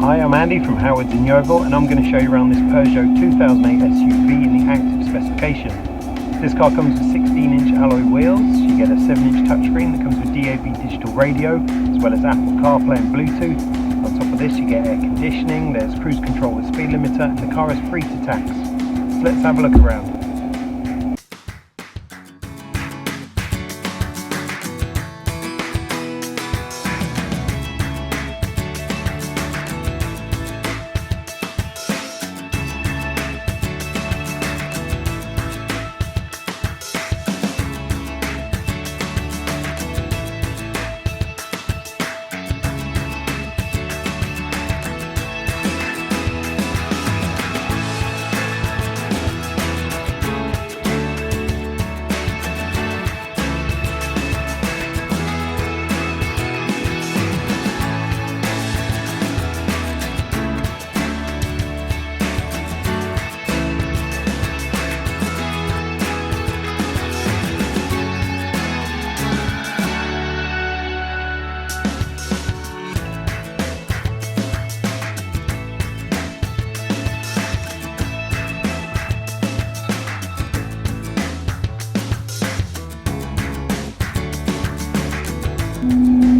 Hi, I'm Andy from Howard's in Yeovil, and I'm going to show you around this Peugeot 2008 SUV in the active specification. This car comes with 16-inch alloy wheels. You get a 7-inch touchscreen that comes with DAB digital radio, as well as Apple CarPlay and Bluetooth. On top of this you get air conditioning, there's cruise control with speed limiter, and the car is free to tax. So let's have a look around.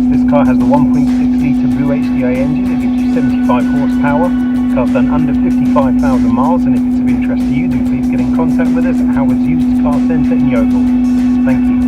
This car has the 1.6 litre Blue HDI engine. It gives you 75 horsepower. The car's done under 55,000 miles, and if it's of interest to you, then please get in contact with us at Howard's Used Car Centre in Yeovil. Thank you.